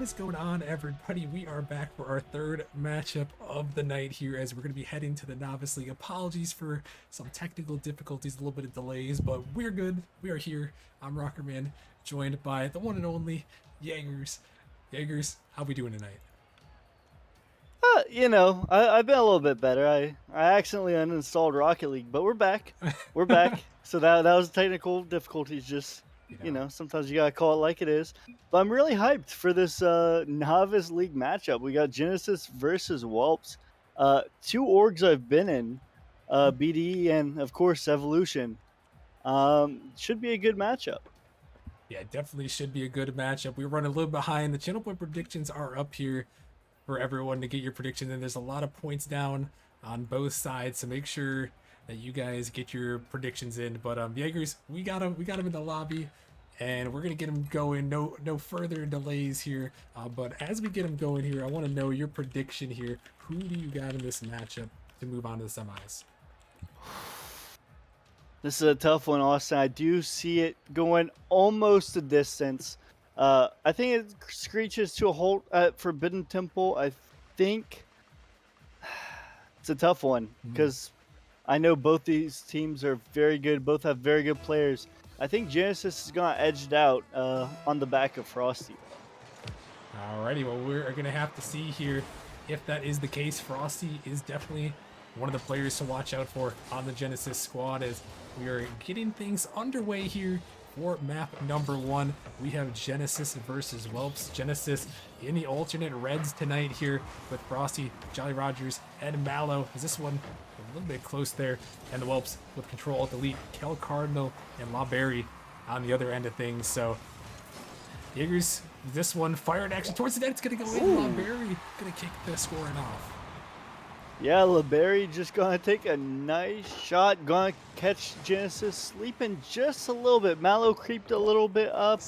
is going on, everybody? We are back for our third matchup of the night here as we're going to be heading to the Novice League. Apologies for some technical difficulties, a little bit of delays, but we're good. We are here. I'm Rockerman, joined by the one and only Jaegers. Jaegers, how we doing tonight? I've been a little bit better. I accidentally uninstalled Rocket League, but we're back. We're back. So that was technical difficulties. Just You know, sometimes you gotta call it like it is. But I'm really hyped for this Novice League matchup. We got Genesis versus Whelps. Two orgs I've been in, BDE and of course Evolution. Should be a good matchup. yeah, definitely should be a good matchup. We're running a little behind. The channel point predictions are up here for everyone to get your predictions, and there's a lot of points down on both sides, so make sure that you guys get your predictions in. But Jaegers, we got him in the lobby, and we're gonna get him going. No further delays here. But as we get him going here, I want to know your prediction here. Who do you got in this matchup to move on to the semis? This is a tough one, Austin. I do see it going almost a distance. I think it screeches to a halt at Forbidden Temple. I think it's a tough one Hmm. because I know both these teams are very good. Both have very good players. I think Genesis is going to edge it out on the back of Frosty, though. Alrighty, well, we're gonna have to see here if that is the case. Frosty is definitely one of the players to watch out for on the Genesis squad as we are getting things underway here for map number 1. We have Genesis versus Whelps. Genesis in the alternate reds tonight here with Frosty, Jolly Rogers, and Mallow. Is this one a little bit close there? And the Whelps with Control Alt Delete, Kel Cardinal, and LaBerry on the other end of things. So Jaegers, this one fired actually towards the net. It's going to go in. LaBerry going to kick the scoring off. Yeah, LeBerry just going to take a nice shot. Going to catch Genesis sleeping just a little bit. Mallow creeped a little bit up.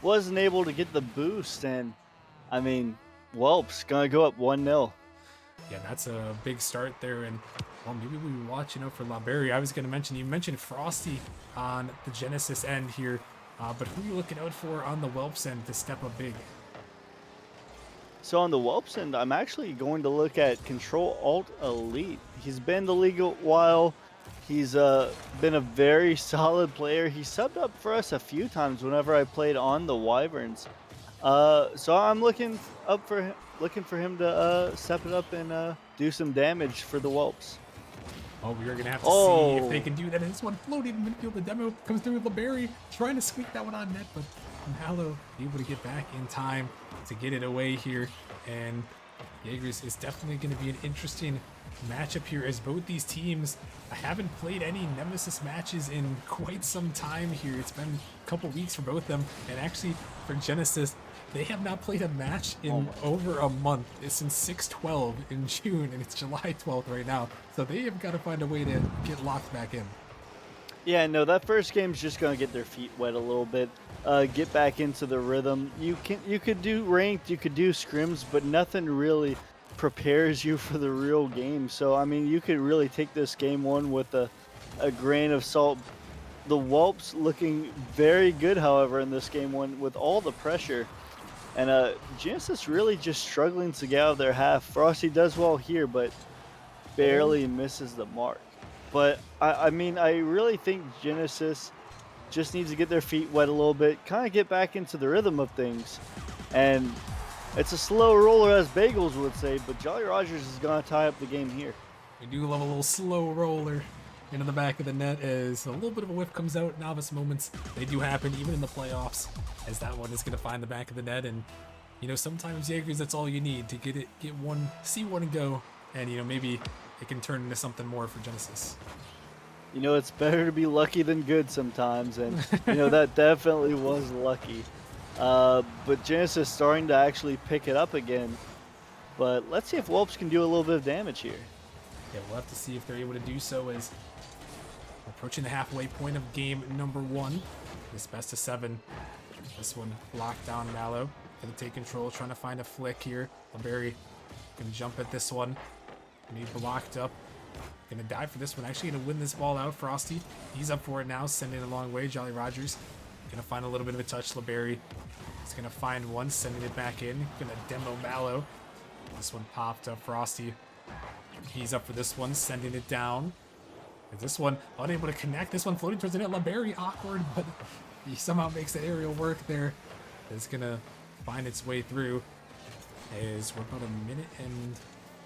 Wasn't able to get the boost. And, I mean, Whelps going to go up 1-0. Yeah, that's a big start there. And, well, maybe we watch, for LaBerry. I was going to mention, you mentioned Frosty on the Genesis end here. But who are you looking out for on the Whelps end to step up big? So on the Whelps end, I'm actually going to look at Control Alt Elite. He's been in the league a while. He's been a very solid player. He subbed up for us a few times whenever I played on the Wyverns. So I'm looking for him to step it up and do some damage for the Whelps. Oh, we are going to have to see if they Oh, can do that. And this one floated in midfield. The demo comes through with LaBerry trying to squeak that one on net, but Mallow able to get back in time to get it away here. And Jaegers is definitely going to be an interesting matchup here as both these teams haven't played any Nemesis matches in quite some time here. It's been a couple weeks for both of them. And actually for Genesis, they have not played a match oh in my. over a month. It's since 6/12 in June, and it's July 12th right now. So they have got to find a way to get locked back in. Yeah, no, that first game's just gonna get their feet wet a little bit, get back into the rhythm. You could do ranked, you could do scrims, but nothing really prepares you for the real game. So I mean, you could really take this game one with a grain of salt. The Whelps looking very good, however, in this game one with all the pressure, and Genesis really just struggling to get out of their half. Frosty does well here, but Oh, barely misses the mark. But I mean, I really think Genesis just needs to get their feet wet a little bit, kind of get back into the rhythm of things. And it's a slow roller, as Bagels would say, but Jolly Rogers is going to tie up the game here. we do love a little slow roller into the back of the net as a little bit of a whiff comes out. Novice moments, they do happen even in the playoffs as that one is going to find the back of the net. And, sometimes Jaegers, that's all you need to get one, see one and go. And, maybe it can turn into something more for Genesis. It's better to be lucky than good sometimes, and that definitely was lucky. But Genesis starting to actually pick it up again. But let's see if Whelps can do a little bit of damage here. Yeah, we'll have to see if they're able to do so as we're approaching the halfway point of game number 1. This best of 7. This one locked down Mallow. Gonna take control, trying to find a flick here. LaBerry gonna jump at this one. Gonna be blocked up. Gonna die for this one. Actually gonna win this ball out. Frosty, he's up for it now, sending it a long way. Jolly Rogers gonna find a little bit of a touch. LaBerry He's going to find one, sending it back in. Going to demo Mallow. This one popped up. Frosty. He's up for this one, sending it down. And this one unable to connect. This one floating towards the net. LeBerry awkward, but he somehow makes the aerial work there. It's going to find its way through. As we're about a minute and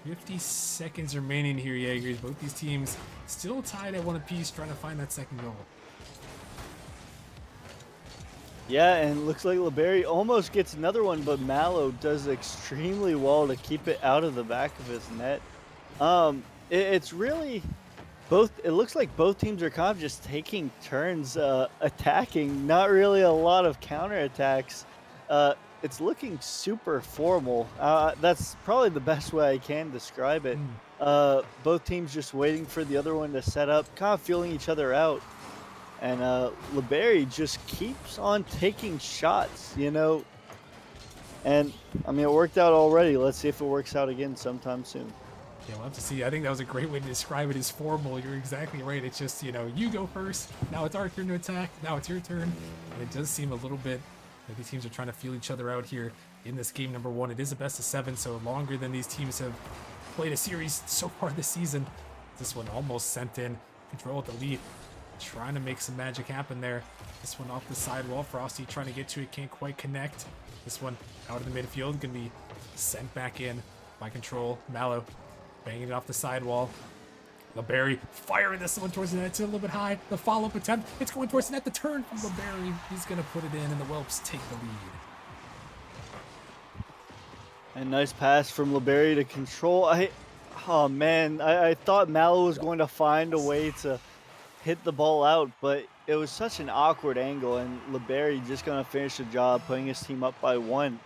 50 seconds remaining here, Jaegers. Both these teams still tied at 1 apiece, trying to find that second goal. Yeah, and looks like LeBerry almost gets another one, but Mallow does extremely well to keep it out of the back of his net. It's really both. It looks like both teams are kind of just taking turns attacking. Not really a lot of counterattacks. It's looking super formal. That's probably the best way I can describe it. Both teams just waiting for the other one to set up, kind of feeling each other out. And LeBerry just keeps on taking shots, you know. And, I mean, it worked out already. Let's see if it works out again sometime soon. Yeah, we'll have to see. I think that was a great way to describe it as formal. You're exactly right. It's just, you know, you go first. Now it's our turn to attack. Now it's your turn. And it does seem a little bit like these teams are trying to feel each other out here in this game number 1. It is a best of 7, so longer than these teams have played a series so far this season. This one almost sent in. Control at the lead. Trying to make some magic happen there. This one off the sidewall. Frosty trying to get to it. Can't quite connect. This one out of the midfield. Going to be sent back in by Control. Mallow banging it off the sidewall. LeBerry firing this one towards the net. It's a little bit high. The follow-up attempt. It's going towards the net. The turn from LeBerry. He's going to put it in, and the Whelps take the lead. And nice pass from LeBerry to Control. Oh, man. I thought Mallow was going to find a way to hit the ball out, but it was such an awkward angle, and LeBerry just going to finish the job, putting his team up by 1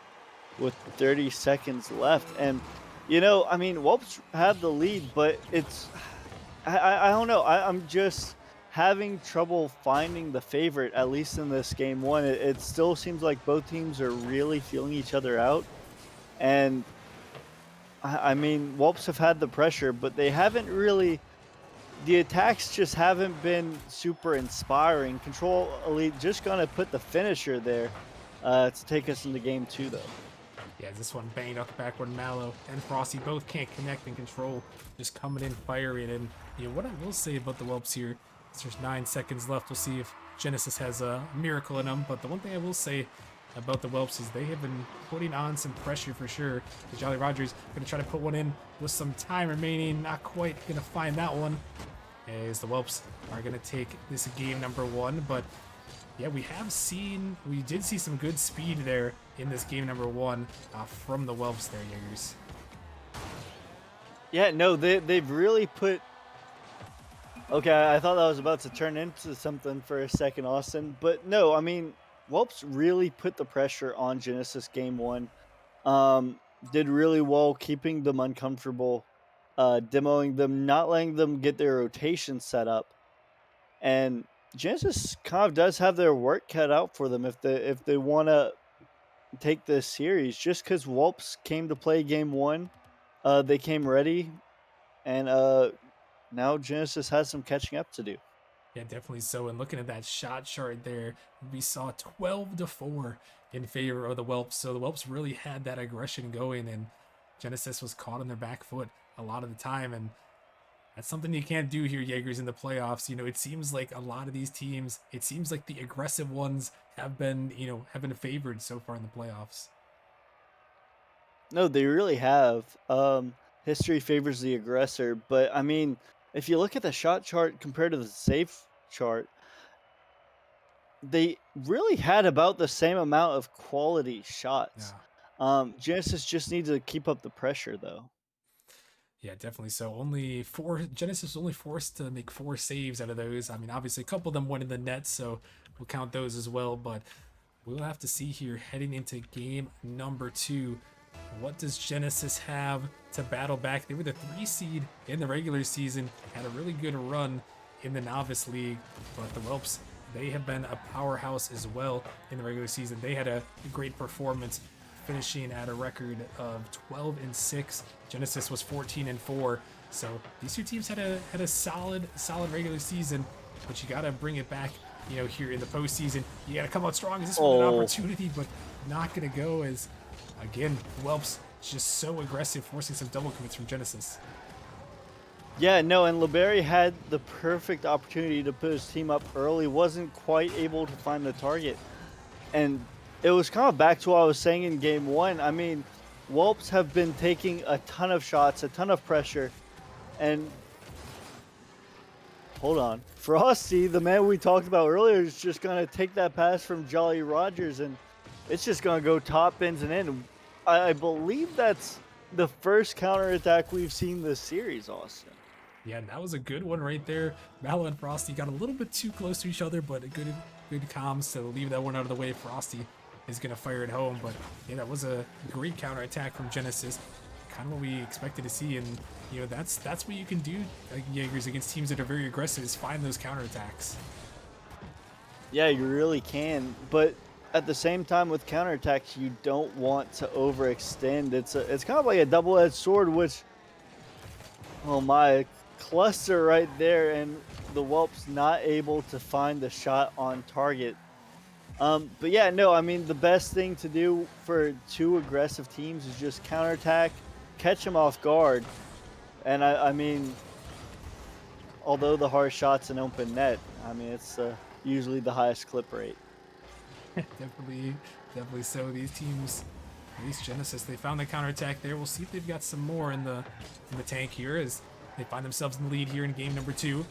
with 30 seconds left. And, you know, I mean, Whelps have the lead, but it's... I don't know. I'm just having trouble finding the favorite, at least in this game 1. It still seems like both teams are really feeling each other out. And, I mean, Whelps have had the pressure, but they haven't really... The attacks just haven't been super inspiring. Control Elite just going to put the finisher there to take us into game 2, though. Yeah, this one banged off the backward. Mallow and Frosty both can't connect, and Control just coming in, firing. And you know what I will say about the Whelps here is there's 9 seconds left. We'll see if Genesis has a miracle in them. But the one thing I will say about the Whelps is they have been putting on some pressure for sure. The Jolly Rogers going to try to put one in with some time remaining. Not quite going to find that one, as the Whelps are going to take this game number 1. But yeah, we did see some good speed there in this game number 1 from the Whelps there, Jaegers. Yeah, no, they've really put... Okay, I thought that was about to turn into something for a second, Austin. But no, I mean, Whelps really put the pressure on Genesis game 1. Did really well keeping them uncomfortable, demoing them, not letting them get their rotation set up. And Genesis kind of does have their work cut out for them if they want to take this series. Just because Whelps came to play game 1, they came ready, and now Genesis has some catching up to do. Yeah, definitely so. And looking at that shot chart there, we saw 12-4 in favor of the Whelps. So the Whelps really had that aggression going, and Genesis was caught on their back foot a lot of the time. And that's something you can't do here, Jaegers, in the playoffs. You know, it seems like a lot of these teams, it seems like the aggressive ones have been favored so far in the playoffs. No, they really have. History favors the aggressor, but I mean, if you look at the shot chart compared to the save chart, they really had about the same amount of quality shots. Yeah. Genesis just needs to keep up the pressure, though. Yeah, definitely so. Genesis was only forced to make 4 saves out of those. I mean, obviously a couple of them went in the net, so we'll count those as well. But we'll have to see here heading into game number 2. What does Genesis have to battle back? They were the 3 seed in the regular season, had a really good run in the Novice League, but the Whelps, they have been a powerhouse as well in the regular season. They had a great performance, finishing at a record of 12-6. Genesis was 14-4. So these 2 teams had a solid regular season. but you got to bring it back, here in the postseason. You got to come out strong. Is this one an Oh. opportunity, but not going to go as, again, Whelps just so aggressive, forcing some double commits from Genesis. Yeah, no, and LeBerry had the perfect opportunity to put his team up early, wasn't quite able to find the target. And it was kind of back to what I was saying in game one. I mean, Whelps have been taking a ton of shots, a ton of pressure, and hold on. Frosty, the man we talked about earlier, is just going to take that pass from Jolly Rogers, and it's just going to go top ends and in. I believe that's the first counterattack we've seen this series, Austin. Yeah, that was a good one right there. Mallow and Frosty got a little bit too close to each other, but a good comms to leave that one out of the way. Frosty is going to fire it home, but yeah, that was a great counterattack from Genesis. Kind of what we expected to see, and that's what you can do, Jaegers, against teams that are very aggressive, is find those counterattacks. Yeah, you really can, but at the same time with counterattacks, you don't want to overextend. It's kind of like a double-edged sword, which, oh my, cluster right there, and the Whelps not able to find the shot on target. But yeah, no, I mean, the best thing to do for two aggressive teams is just counterattack, catch them off guard, and I mean, although the hard shot's an open net, I mean, it's usually the highest clip rate. Definitely so. These teams, at least Genesis, they found the counterattack there. We'll see if they've got some more in the tank here as they find themselves in the lead here in game number 2.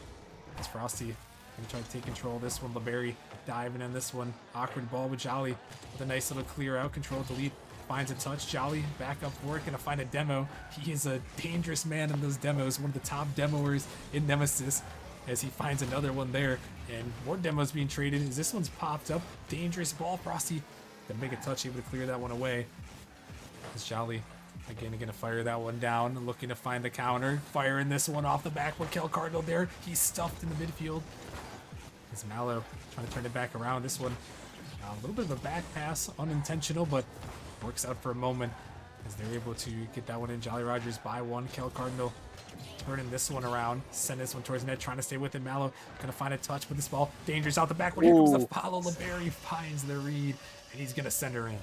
It's Frosty gonna try to take control of this one. LeBerry diving in this one. Awkward ball with Jolly with a nice little clear out. Control delete. Finds a touch. Jolly back up for it. Gonna find a demo. He is a dangerous man in those demos. One of the top demoers in Nemesis, as he finds another one there. And more demos being traded as this one's popped up. Dangerous ball. Frosty gonna make a touch, able to clear that one away. As Jolly again gonna fire that one down, looking to find the counter. Firing this one off the back with Kel Cardinal there. He's stuffed in the midfield. As Mallow trying to turn it back around. This one, a little bit of a back pass, unintentional, but works out for a moment as they're able to get that one in. Jolly Rogers by one. Kel Cardinal turning this one around, send this one towards net, trying to stay with it. Mallow gonna find a touch with this ball. Dangerous out the back. Here comes the follow. LeBerry finds the read, and he's gonna send her in.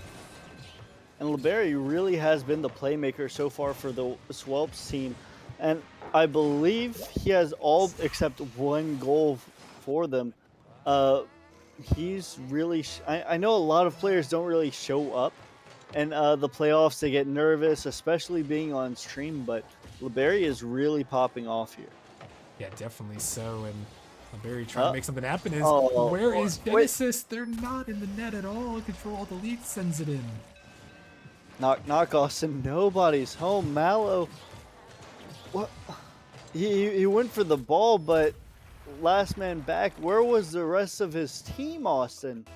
And LeBerry really has been the playmaker so far for the Whelps team. And I believe he has all except one goal for them. He's really... I know a lot of players don't really show up. And the playoffs, they get nervous, especially being on stream. But LeBerry is really popping off here. Yeah, definitely so. And LeBerry trying to make something happen is... where is Nemesis? They're not in the net at all. Control delete sends it in. Knock, Austin. Nobody's home. Mallow. What? He went for the ball, but last man back. Where was the rest of his team, Austin?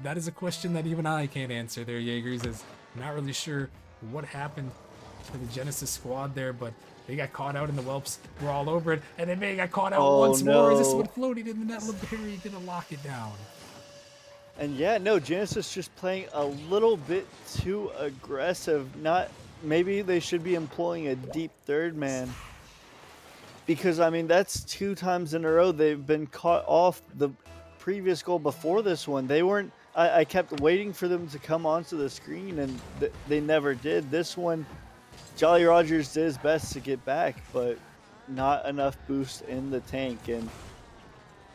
That is a question that even I can't answer there, Jaegers, as I'm not really sure what happened to the Genesis squad there, but they got caught out in the Whelps. We're all over it, and then they got caught out once more. Is this one floating in the net? LeBerry gonna lock it down. And yeah, no, Genesis just playing a little bit too aggressive. Maybe they should be employing a deep third man. Because, I mean, that's 2 times in a row they've been caught off. The previous goal before this one, they weren't... I kept waiting for them to come onto the screen, and they never did. This one, Jolly Rogers did his best to get back, but not enough boost in the tank. And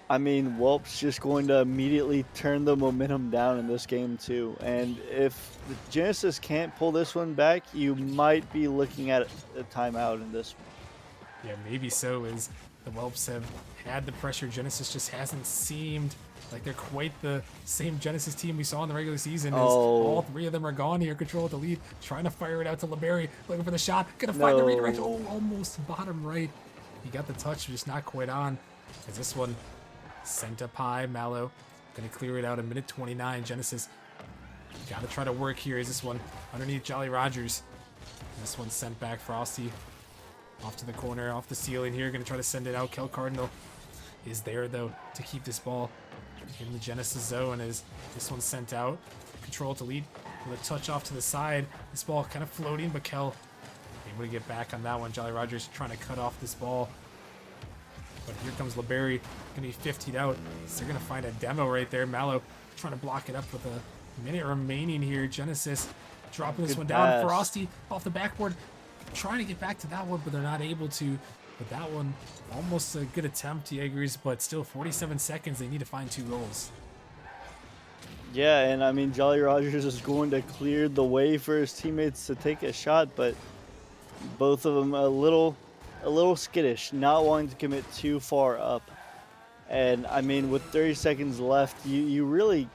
I mean, Whelps just going to immediately turn the momentum down in this game too. And if the Genesis can't pull this one back, you might be looking at a timeout in this one. Yeah, maybe so, as the Whelps have had the pressure. Genesis just hasn't seemed like they're quite the same Genesis team we saw in the regular season. As all 3 of them are gone here. Control the lead, trying to fire it out to LeBerry, looking for the shot. Gonna find the redirect. Oh, almost bottom right. He got the touch, just not quite on. As this one sent up high. Mallow gonna clear it out in minute 29. Genesis gotta try to work here. Is this one underneath Jolly Rogers? This one sent back. Frosty off to the corner, off the ceiling here. Gonna try to send it out. Kel Cardinal is there though to keep this ball in the Genesis zone as this one's sent out. Control to lead with a touch off to the side. This ball kind of floating, but Kel able to get back on that one. Jolly Rogers trying to cut off this ball. But here comes LeBerry, gonna be 50'd out. So they're gonna find a demo right there. Mallow trying to block it up with a minute remaining here. Genesis dropping this Good one down. pass. Frosty off the backboard, trying to get back to that one, but they're not able to. But that one, almost a good attempt, Jaegers, but still 47 seconds. They need to find 2 goals. Yeah, and I mean, Jolly Rogers is going to clear the way for his teammates to take a shot, but both of them a little skittish, not wanting to commit too far up. And I mean, with 30 seconds left, you really,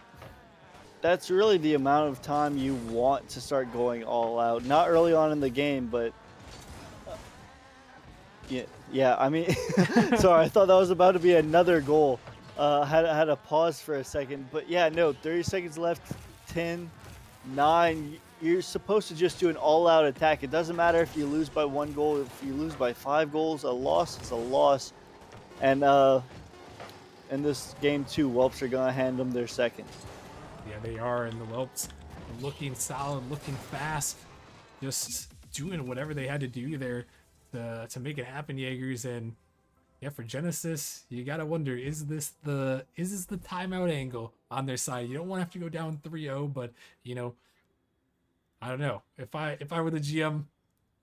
that's really the amount of time you want to start going all out. Not early on in the game, but yeah. I mean, sorry, I thought that was about to be another goal. Had to pause for a second, but yeah, no, 30 seconds left, 10, 9. You're supposed to just do an all-out attack. It doesn't matter if you lose by 1 goal, if you lose by 5 goals, a loss is a loss. And in this game too, Whelps are gonna hand them their second. Yeah, they are, and the Whelps looking solid, looking fast, just doing whatever they had to do there to make it happen, Jaegers. And yeah, for Genesis, you gotta wonder, is this the timeout angle on their side? You don't want to have to go down 3-0, but you know, I don't know. If I were the GM,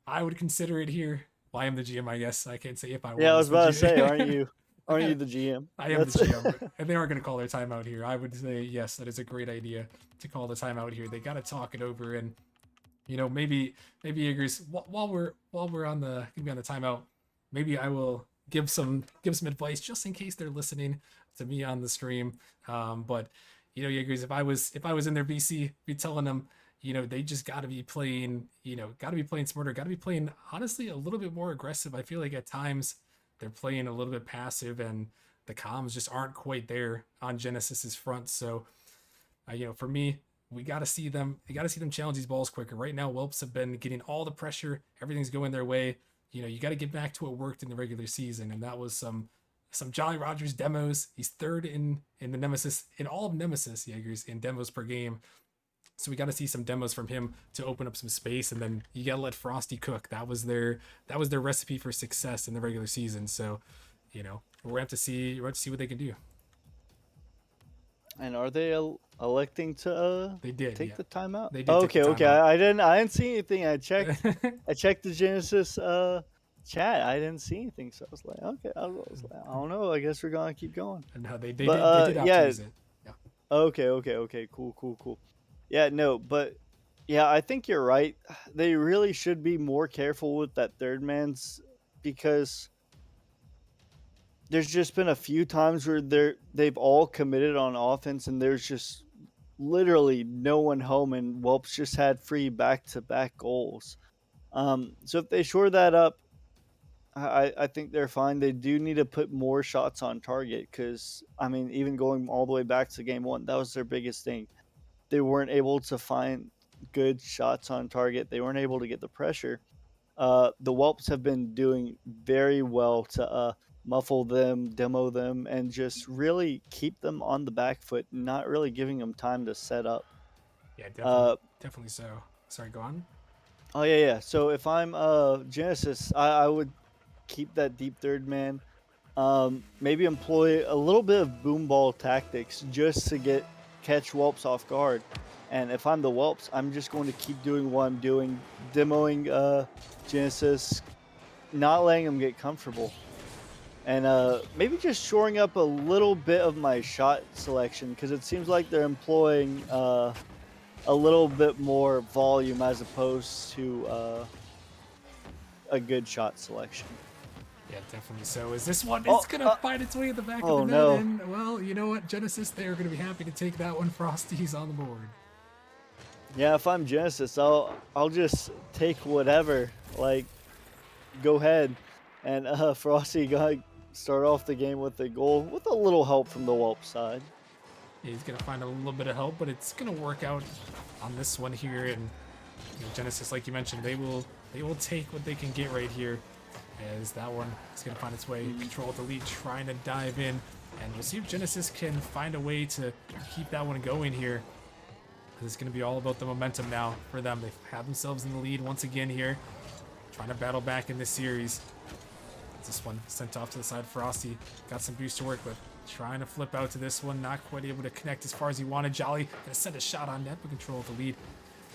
I would consider it here. Well, I am the GM, I guess. I can't say if I was. Yeah, I was about to the say, GM. aren't you? Aren't you the GM? I am the GM, and they aren't going to call their timeout here. I would say yes, that is a great idea to call the timeout here. They got to talk it over, and you know, maybe Jaegers, while we're on the timeout, maybe I will give some advice just in case they're listening to me on the stream. But you know, Jaegers, if I was in their VC, be telling them, you know, they just got to be playing, smarter, got to be playing honestly a little bit more aggressive. I feel like at times they're playing a little bit passive, and the comms just aren't quite there on Genesis's front. So, you know, for me, we got to see them. You got to see them challenge these balls quicker. Right now, Whelps have been getting all the pressure. Everything's going their way. You know, you got to get back to what worked in the regular season, and that was some Jolly Rogers demos. He's 3rd in the Nemesis, in all of Nemesis, Jaegers, in demos per game. So we got to see some demos from him to open up some space, and then you got to let Frosty cook. That was their recipe for success in the regular season. So, you know, we're have to see what they can do. And are they electing to They did take yeah. the timeout? They did. Okay, take the okay. timeout. I didn't see anything. I checked the Genesis chat. I didn't see anything, so I was like, okay. I was like, I don't know. I guess we're gonna keep going. No, they did But, opt yeah. to use it. Yeah. Okay. Cool. Yeah, no, but yeah, I think you're right. They really should be more careful with that third man's, because there's just been a few times where they've all committed on offense and there's just literally no one home, and Whelps just had free back-to-back goals. So if they shore that up, I think they're fine. They do need to put more shots on target, because I mean, even going all the way back to game 1, that was their biggest thing. They weren't able to find good shots on target. They weren't able to get the pressure. The Whelps have been doing very well to muffle them, demo them, and just really keep them on the back foot, not really giving them time to set up. Yeah, definitely so. Sorry, go on. Oh yeah. So if I'm Genesis, I would keep that deep third man. Maybe employ a little bit of boom ball tactics just to catch Whelps off guard. And if I'm the Whelps, I'm just going to keep doing what I'm doing, demoing Genesis, not letting them get comfortable. And maybe just shoring up a little bit of my shot selection, because it seems like they're employing a little bit more volume as opposed to a good shot selection. Yeah, definitely. So is this one? It's gonna find its way in the back of the net. No. And, well, you know what, Genesis, they are gonna be happy to take that one. Frosty's on the board. Yeah, if I'm Genesis, I'll just take whatever. Like, go ahead, and Frosty got start off the game with a goal with a little help from the Whelps side. Yeah, he's gonna find a little bit of help, but it's gonna work out on this one here. And you know, Genesis, like you mentioned, they will take what they can get right here. As that one is going to find its way, control the lead, trying to dive in, and we'll see if Genesis can find a way to keep that one going here. It's going to be all about the momentum now for them. They've had themselves in the lead once again here, trying to battle back in this series. This one sent off to the side. Frosty got some boost to work with. Trying to flip out to this one. Not quite able to connect as far as he wanted. Jolly going to send a shot on net, but control the lead.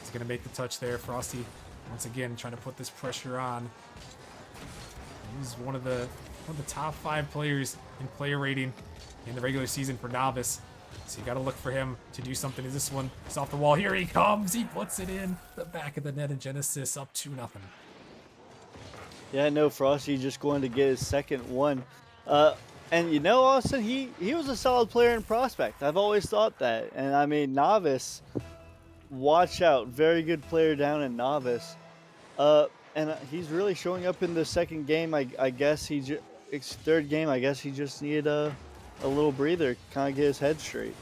He's going to make the touch there. Frosty, once again, trying to put this pressure on. He's one of the top 5 players in player rating in the regular season for Novice. So you got to look for him to do something. Is this one? It's off the wall. Here he comes. He puts it in the back of the net, and Genesis up 2-0. Yeah, no, Frosty just going to get his second one. And you know, Austin, he was a solid player in Prospect. I've always thought that. And I mean, Novice, watch out. Very good player down in Novice. And he's really showing up in the second game. I guess third game, I guess he just needed a little breather, kind of get his head straight.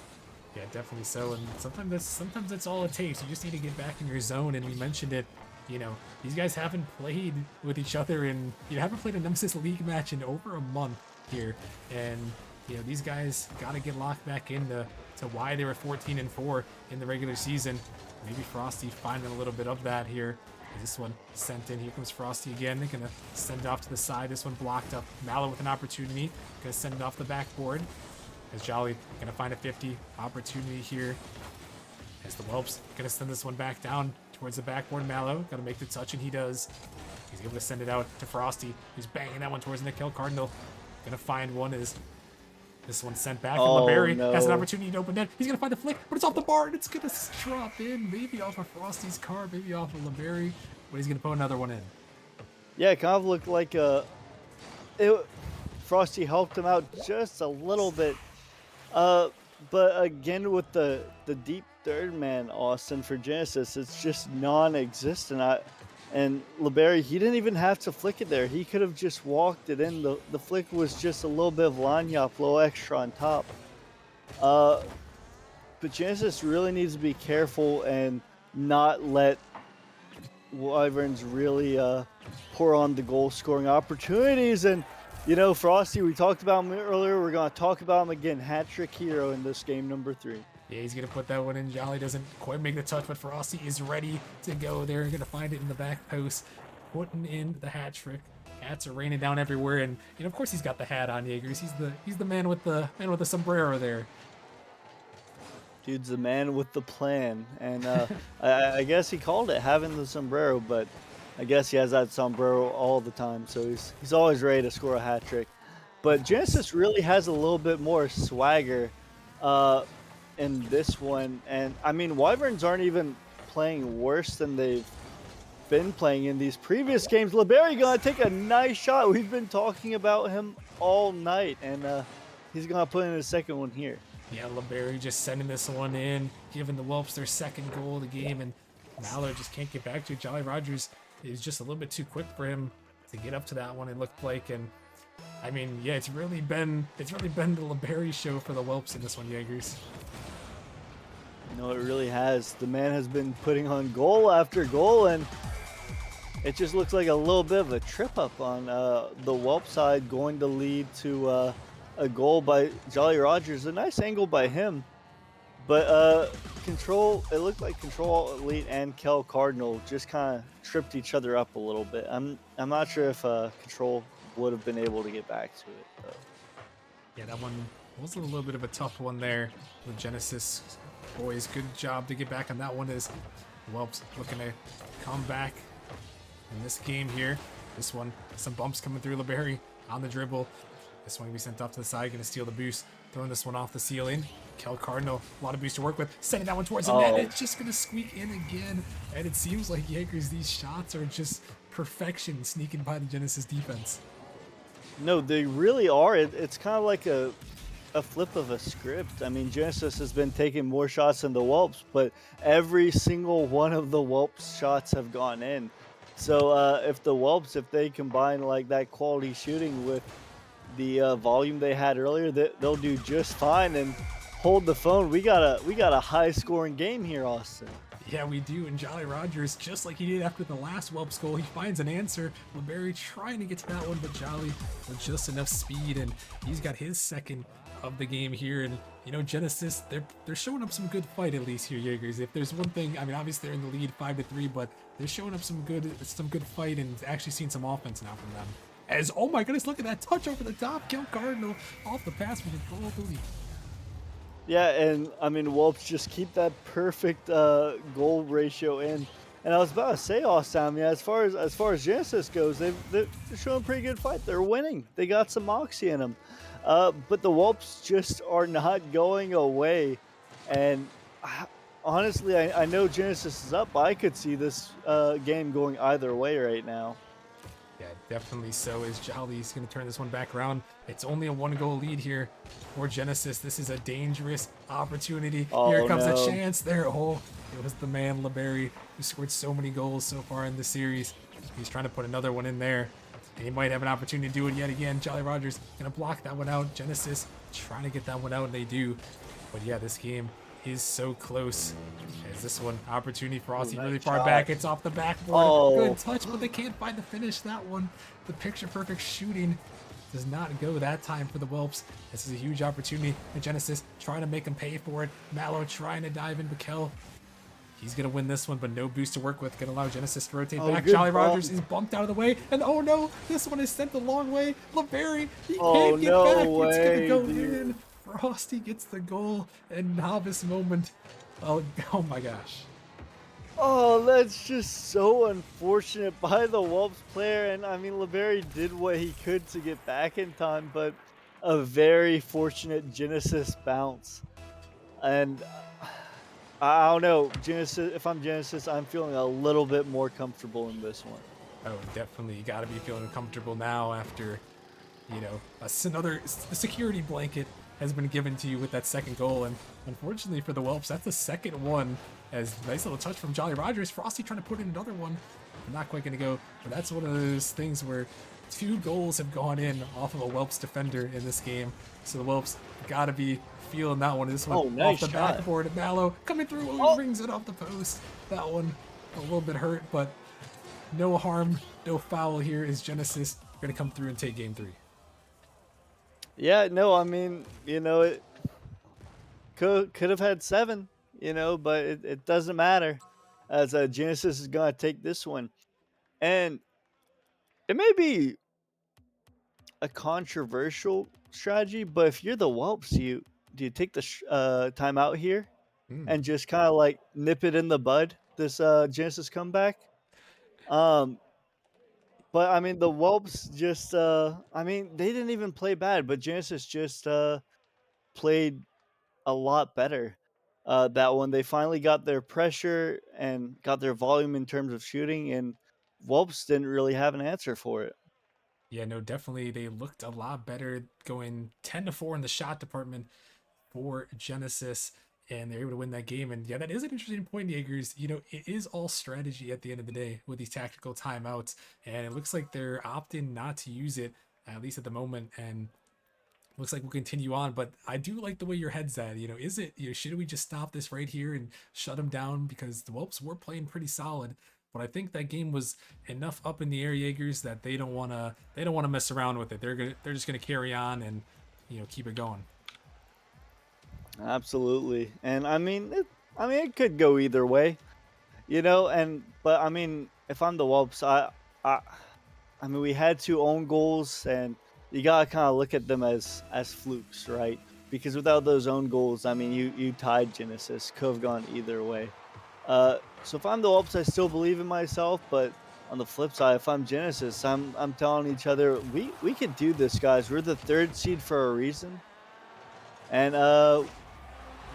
Yeah, definitely so. And sometimes that's all it takes. You just need to get back in your zone. And we mentioned it. You know, these guys haven't played with each other in, haven't played a Nemesis League match in over a month here. And, these guys got to get locked back into why they were 14-4 in the regular season. Maybe Frosty finding a little bit of that here. This one sent in. Here comes Frosty again. They're going to send it off to the side. This one blocked up. Mallow with an opportunity. Going to send it off the backboard. As Jolly going to find a 50 opportunity here. As the Whelps going to send this one back down towards the backboard. Mallow got to make the touch, and he does. He's able to send it out to Frosty, who's banging that one towards the Kel Cardinal. Going to find one as this one sent back. Oh, and LeBerry no. has an opportunity to open net. He's going to find the flick, but it's off the bar, and it's going to drop in. Maybe off of Frosty's car, maybe off of LeBerry, but he's going to put another one in. Yeah, it kind of looked like Frosty helped him out just a little bit. But again, with the deep third man, Austin, for Genesis, it's just non-existent. And LeBerry, he didn't even have to flick it there. He could have just walked it in. The flick was just a little bit of lanyap, a little extra on top. But Genesis really needs to be careful and not let Wyverns really pour on the goal-scoring opportunities. And, Frosty, we talked about him earlier. We're going to talk about him again. Hat-trick hero in this game number 3. Yeah, he's going to put that one in. Jolly doesn't quite make the touch, but Frosty is ready to go there. Going to find it in the back post, putting in the hat trick. Hats are raining down everywhere, and of course he's got the hat on. Jaegers. He's the man with the sombrero there. Dude's the man with the plan, and I guess he called it having the sombrero, but I guess he has that sombrero all the time, so he's always ready to score a hat trick. But Genesis really has a little bit more swagger in this one, and I mean, Wyverns aren't even playing worse than they've been playing in these previous games. LeBerry gonna take a nice shot. We've been talking about him all night, and he's gonna put in his second one here. Yeah, LeBerry just sending this one in, giving the Whelps their second goal of the game, and Mallard just can't get back to it. Jolly Rogers is just a little bit too quick for him to get up to that one, it looked like. And I mean, yeah, it's really been the LeBerry show for the Whelps in this one, Jaegers. No, it really has. The man has been putting on goal after goal, and it just looks like a little bit of a trip up on the Whelp side, going to lead to a goal by Jolly Rogers. A nice angle by him, but Control. It looked like Control Elite and Kel Cardinal just kind of tripped each other up a little bit. I'm not sure if Control would have been able to get back to it, though. Yeah, that one was a little bit of a tough one there. The Genesis boys, good job to get back on that one. As Whelps looking to come back in this game here. This one, some bumps coming through. LeBerry on the dribble. This one will be sent off to the side, going to steal the boost. Throwing this one off the ceiling. Kel Cardinal, a lot of boost to work with. Sending that one towards the net. It's just going to squeak in again. And it seems like Jaegers, these shots are just perfection sneaking by the Genesis defense. No, they really are. It's kind of like a flip of a script. I mean, Genesis has been taking more shots than the Whelps, but every single one of the Whelps shots have gone in. So if the Whelps, if they combine like that quality shooting with the volume they had earlier, they'll do just fine and hold the phone. We got a high scoring game here, Austin. Yeah, we do. And Jolly Rogers, just like he did after the last Whelps goal, he finds an answer. LeBerry trying to get to that one, but Jolly with just enough speed, and he's got his second of the game here. And Genesis, they're showing up some good fight, at least here, Jaegers. If there's one thing, I mean, obviously they're in the lead 5-3, but they're showing up some good fight and actually seeing some offense now from them. As, oh my goodness, look at that touch over the top. Kill Cardinal off the pass with a goal delete. Yeah, and I mean, Whelps just keep that perfect goal ratio in. And I was about to say, Austin, yeah, as far as Genesis goes, they're showing a pretty good fight. They're winning. They got some moxie in them. But the Whelps just are not going away. And I, honestly, I know Genesis is up, but I could see this game going either way right now. Yeah, definitely so. Is Jolly's going to turn this one back around? It's only a 1-goal lead here for Genesis. This is a dangerous opportunity. Here Oh comes a no! chance there. Oh, it was the man, LeBerry, who scored so many goals so far in the series. He's trying to put another one in there. And he might have an opportunity to do it yet again. Jolly Rogers going to block that one out. Genesis trying to get that one out, and they do. But yeah, this game is so close. As this one, opportunity for Aussie Nice really far shot. back. It's off the backboard. Oh. Good touch, but they can't find the finish. That one, the picture perfect shooting does not go that time for the Whelps. This is a huge opportunity. And Genesis trying to make him pay for it. Mallow trying to dive in. Mikel, he's going to win this one, but no boost to work with. Going to allow Genesis to rotate Oh, back. good Jolly ball. Rogers is bumped out of the way. And oh no, this one is sent the long way. LeBerry, he Oh, can't get no back. It's going to way, go dude. in. Frosty gets the goal. And Novice moment. Oh my gosh. Oh, that's just so unfortunate by the Whelps player. And I mean, LeBerry did what he could to get back in time, but a very fortunate Genesis bounce. And I don't know, Genesis. If I'm Genesis, I'm feeling a little bit more comfortable in this one. Oh, definitely. You got to be feeling comfortable now after, you know, another security blanket has been given to you with that second goal. And unfortunately for the Whelps, that's the second one. As nice little touch from Jolly Rogers. Frosty trying to put in another one. Not quite going to go. But that's one of those things where 2 goals have gone in off of a Whelps defender in this game. So the Whelps got to be feeling that one. This one Oh, nice off the shot. backboard. Mallow coming through. Oh. Rings it off the post. That one a little bit hurt, but no harm, no foul here is Genesis going to come through and take game 3. Yeah, no, I mean, it could have had 7, but it doesn't matter, as Genesis is gonna take this one, and it may be a controversial strategy, but if you're the Whelps, do you take the time out here Hmm. and just kind of like nip it in the bud? This Genesis comeback. Um, but I mean the Whelps just I mean they didn't even play bad, but Genesis just played a lot better. That one they finally got their pressure and got their volume in terms of shooting, and Whelps didn't really have an answer for it. Yeah, no, definitely they looked a lot better going 10-4 in the shot department for Genesis, and they're able to win that game. And yeah, that is an interesting point, Jaegers. You know, it is all strategy at the end of the day with these tactical timeouts, and it looks like they're opting not to use it, at least at the moment. And looks like we'll continue on, but I do like the way your head's at. You know, is it, should we just stop this right here and shut them down, because the Whelps were playing pretty solid, but I think that game was enough up in the air, Jaegers, that they don't want to mess around with it. They're just gonna carry on and keep it going. Absolutely, and I mean it could go either way, and but I mean if I'm the Whelps, I I mean we had 2 own goals, and you gotta kind of look at them as flukes, right? Because without those own goals, I mean you tied Genesis, could have gone either way. So if I'm the Whelps, I still believe in myself, but on the flip side, if I'm Genesis, I'm telling each other we can do this, guys. We're the 3rd seed for a reason, and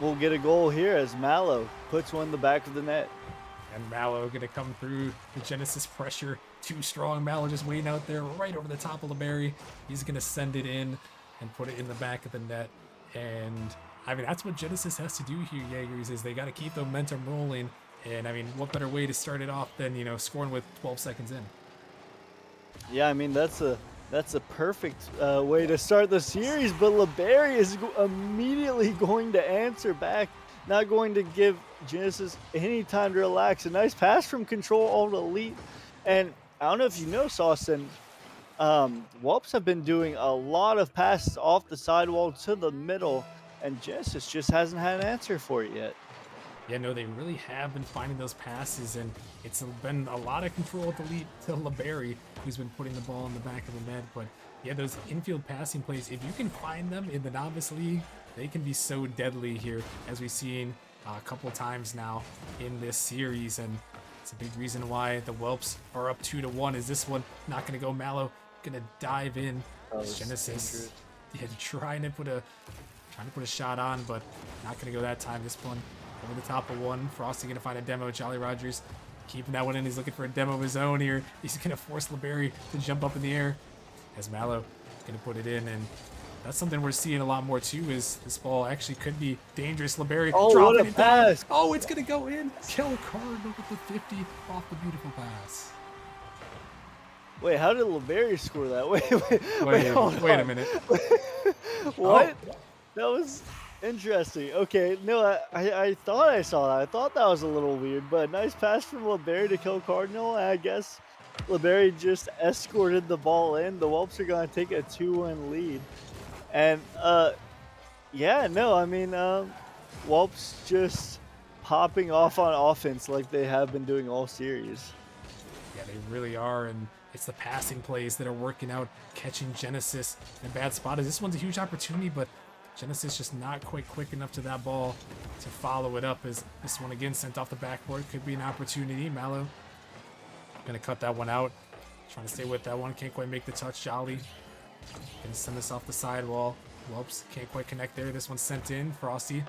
we'll get a goal here as Mallow puts one in the back of the net. And Mallow gonna come through the Genesis pressure. Too strong. Mallow just waiting out there right over the top of LeBerry. He's gonna send it in and put it in the back of the net. And I mean, that's what Genesis has to do here, Jaegers, is they got to keep the momentum rolling. And I mean, what better way to start it off than scoring with 12 seconds in? Yeah, I mean that's a perfect way to start the series, but LeBerry is immediately going to answer back, not going to give Genesis any time to relax. A nice pass from Control Alt Elite, and I don't know if you know, Saucin, Whelps have been doing a lot of passes off the sidewall to the middle, and Genesis just hasn't had an answer for it yet. Yeah, no, they really have been finding those passes, and it's been a lot of control at the lead to LeBerry. who's been putting the ball in the back of the net. But yeah, those infield passing plays, if you can find them in the Novice League, they can be so deadly here, as we've seen a couple times now in this series. And it's a big reason why the Whelps are up 2-1. Is this one not going to go? Mallow going to dive in. Genesis, yeah, trying to put a shot on, but not going to go that time. This one over the top of one. Frosty going to find a demo. Jolly Rogers keeping that one in. He's looking for a demo of his own here. He's going to force LeBerry to jump up in the air as Mallow going to put it in. And that's something we're seeing a lot more too, is this ball actually could be dangerous. LeBerry dropping it down. Oh, it's going to go in. Kel Cardinal with the 50 off the beautiful pass. Wait, how did LeBerry score that? Wait a minute. What? Oh. That was interesting. Okay, no, I thought I saw that. I thought that was a little weird, but nice pass from LeBerry to Kel Cardinal. I guess LeBerry just escorted the ball in. The Whelps are going to take a 2-1 lead. And, yeah, no, I mean, Whelps just popping off on offense like they have been doing all series. Yeah, they really are, and it's the passing plays that are working out, catching Genesis in a bad spot. This one's a huge opportunity, but Genesis just not quite quick enough to that ball to follow it up, as this one again sent off the backboard. Could be an opportunity. Mallow gonna cut that one out. Trying to stay with that one. Can't quite make the touch. Jolly gonna send this off the sidewall. Whelps can't quite connect there. This one's sent in. Frosty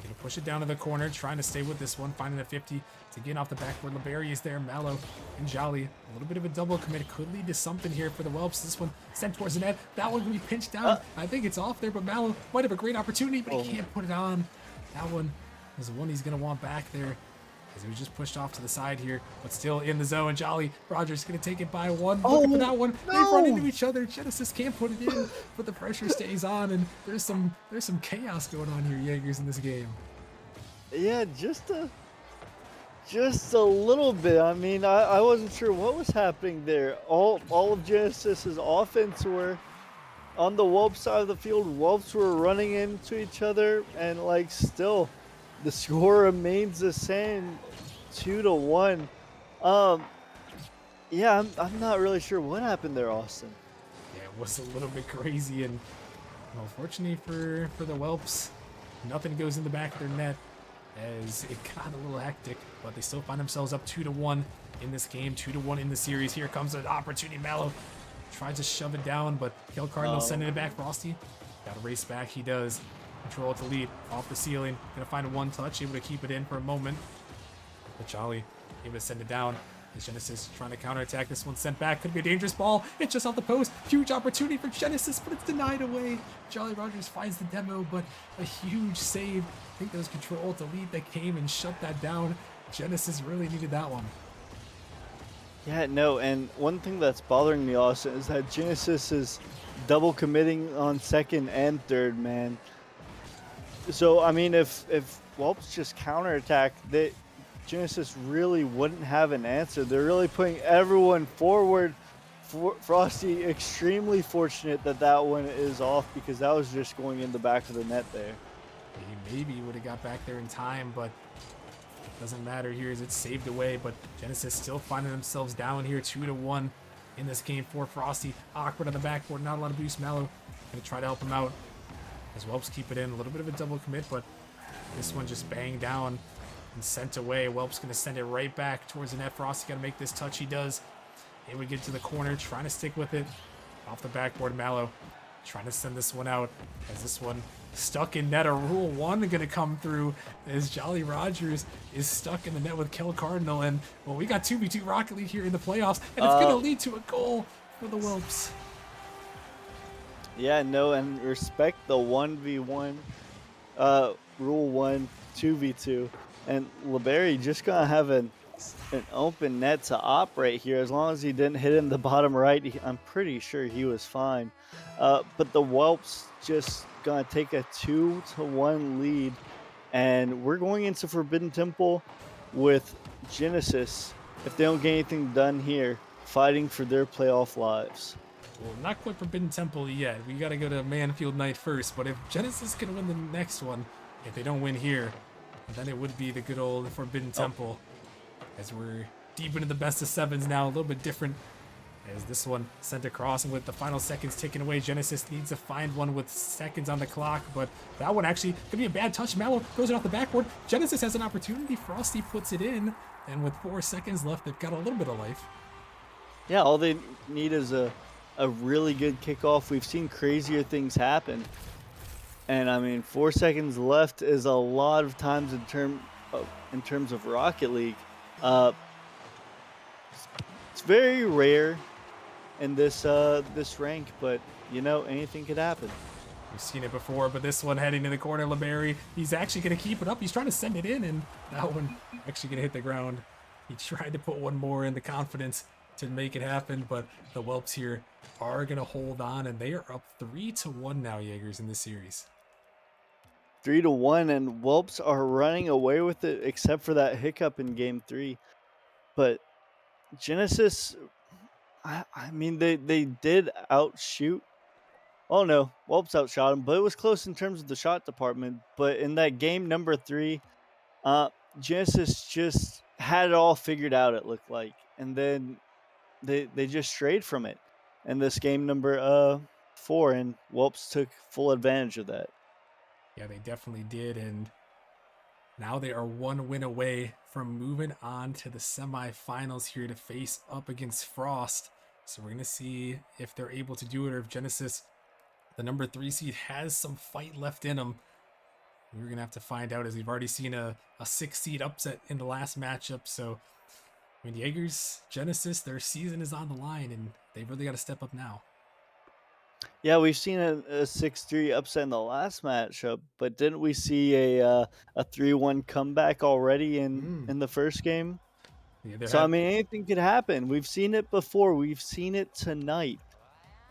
gonna push it down to the corner. Trying to stay with this one. Finding a 50 to get off the backboard. LeBerry is there. Mallow and Jolly. A little bit of a double commit. Could lead to something here for the Whelps. This one sent towards the net. That one can be pinched down. I think it's off there, but Mallow might have a great opportunity, but he can't put it on. That one is the one he's gonna want back there, as he was just pushed off to the side here, but still in the zone. Jolly Rogers going to take it by one. Looking for that one. No. They run into each other. Genesis can't put it in, but the pressure stays on, and there's some chaos going on here, Jaegers, in this game. Yeah, just a little bit. I mean, I wasn't sure what was happening there. All of Genesis's offense were on the Whelps side of the field. Whelps were running into each other, and like still, the score remains the same, 2-1. Yeah, I'm not really sure what happened there, Austin. Yeah, it was a little bit crazy, and unfortunately for the Whelps, nothing goes in the back of their net, as it got a little hectic, but they still find themselves up 2-1 in this game, 2-1 in the series. Here comes an opportunity. Mallow tries to shove it down, but Kel Cardinal sending it back. Frosty got to race back. He does. Control it to lead off the ceiling. Gonna find a one touch, able to keep it in for a moment. But Jolly able to send it down. As Genesis trying to counterattack. This one sent back. Could be a dangerous ball. It's just off the post. Huge opportunity for Genesis, but it's denied away. Jolly Rogers finds the demo, but a huge save. I think that was Control to lead that came and shut that down. Genesis really needed that one. Yeah, no, and one thing that's bothering me, Austin, is that Genesis is double committing on second and third, man. So, I mean, if Whelps just counterattack, Genesis really wouldn't have an answer. They're really putting everyone forward. Frosty, extremely fortunate that one is off, because that was just going in the back of the net there. He maybe would have got back there in time, but doesn't matter here as it's saved away. But Genesis still finding themselves down here 2-1 in this game for Frosty. Awkward on the backboard, not a lot of boost. Mallow gonna try to help him out as Whelps keep it in. A little bit of a double commit, but this one just banged down and sent away. Whelps gonna send it right back towards the net. Frosty gotta make this touch. He does. It would get to the corner, trying to stick with it. Off the backboard, Mallow trying to send this one out, as this one stuck in net. A Rule 1 gonna come through, as Jolly Rogers is stuck in the net with Kel Cardinal. And well, we got 2v2 Rocket League here in the playoffs, and it's gonna lead to a goal for the Whelps. Yeah, no, and respect the 1v1, Rule 1, 2v2. And LeBerry just gonna have an open net to operate here. As long as he didn't hit in the bottom right, I'm pretty sure he was fine. But the Whelps just gonna take a 2-1 lead, and we're going into Forbidden Temple with Genesis, if they don't get anything done here, fighting for their playoff lives. Well, not quite Forbidden Temple yet. We got to go to Manfield Night first. But if Genesis can win the next one, if they don't win here, then it would be the good old Forbidden Temple. As we're deep into the best of sevens now, a little bit different As this one sent across, and with the final seconds ticking away, Genesis needs to find one with seconds on the clock, but that one actually could be a bad touch. Mallow throws it off the backboard. Genesis has an opportunity. Frosty puts it in, and with 4 seconds left, they've got a little bit of life. Yeah, all they need is a really good kickoff. We've seen crazier things happen. And I mean, 4 seconds left is a lot of times in terms of Rocket League. Uh, it's very rare in this rank, but you know, anything could happen. We've seen it before, but this one heading to the corner, LeBerry, he's actually going to keep it up. He's trying to send it in, and that one actually going to hit the ground. He tried to put one more in the confidence to make it happen, but the Whelps here are going to hold on, and they are up 3-1 now, Jaegers, in this series. 3-1, and Whelps are running away with it, except for that hiccup in Game 3. But Genesis, I mean, they did outshoot. Oh no, Whelps outshot him, but it was close in terms of the shot department. But in that game number 3, uh, Genesis just had it all figured out. It looked like, and then they just strayed from it. In this game number 4, and Whelps took full advantage of that. Yeah, they definitely did, and now they are 1 win away from moving on to the semifinals here to face up against Frost. So we're going to see if they're able to do it, or if Genesis, the number 3 seed, has some fight left in them. We're going to have to find out, as we've already seen a 6 seed upset in the last matchup. So, I mean, Jaegers, Genesis, their season is on the line, and they've really got to step up now. Yeah, we've seen a 6-3 upset in the last matchup, but didn't we see a 3-1 comeback already in the first game? Yeah, So I mean, anything could happen. We've seen it before. We've seen it tonight.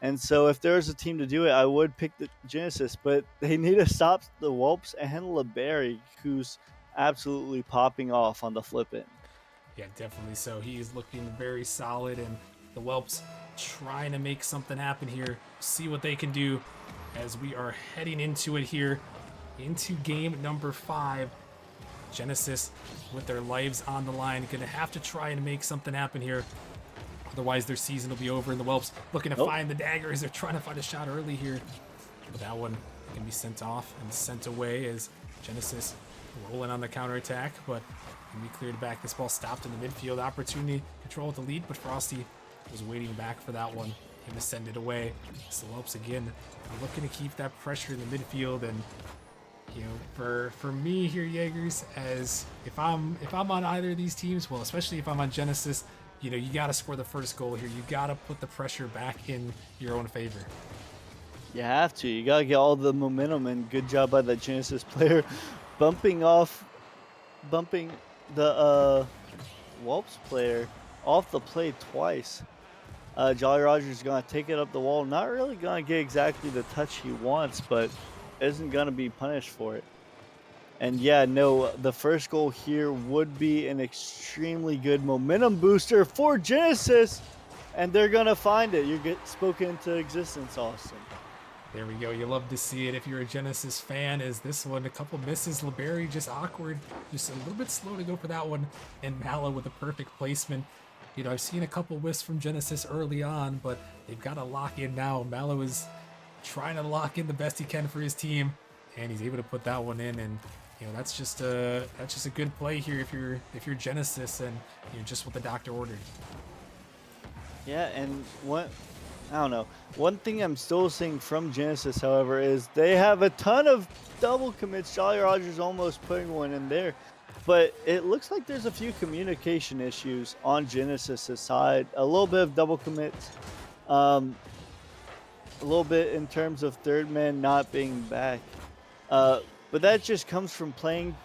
And so if there's a team to do it, I would pick the Genesis, but they need to stop the Whelps and LeBerry, who's absolutely popping off on the flip end. Yeah, definitely so. He is looking very solid, and the Whelps trying to make something happen here. See what they can do as we are heading into it here, into game number 5. Genesis, with their lives on the line, going to have to try and make something happen here. Otherwise, their season will be over, and the Whelps looking to find the dagger as they're trying to find a shot early here. But that one can be sent off and sent away as Genesis rolling on the counterattack, but can be cleared back. This ball stopped in the midfield. Opportunity, control with the lead, but Frosty was waiting back for that one. Going to send it away. So Whelps again are looking to keep that pressure in the midfield, and you know, for me here, Jaegers, as if I'm on either of these teams, well, especially if I'm on Genesis, you know, you got to score the first goal here. You got to put the pressure back in your own favor. You have to. You got to get all the momentum, and good job by the Genesis player bumping the Whelps player off the play twice. Jolly Roger's going to take it up the wall. Not really going to get exactly the touch he wants, but isn't going to be punished for it. And yeah, no, the first goal here would be an extremely good momentum booster for Genesis, and they're going to find it. You get spoken into existence, Austin. There we go. You love to see it if you're a Genesis fan. As this one, a couple misses. LeBerry just awkward, just a little bit slow to go for that one. And Mallow with a perfect placement. You know, I've seen a couple whiffs from Genesis early on, but they've got to lock in now. Mallow is trying to lock in the best he can for his team, and he's able to put that one in. And you know, that's just a good play here if you're Genesis, and you know, just what the doctor ordered. Yeah, and I don't know. One thing I'm still seeing from Genesis, however, is they have a ton of double commits. Jolly Roger's almost putting one in there. But it looks like there's a few communication issues on Genesis' side. A little bit of double commits. A little bit in terms of third man not being back. But that just comes from playing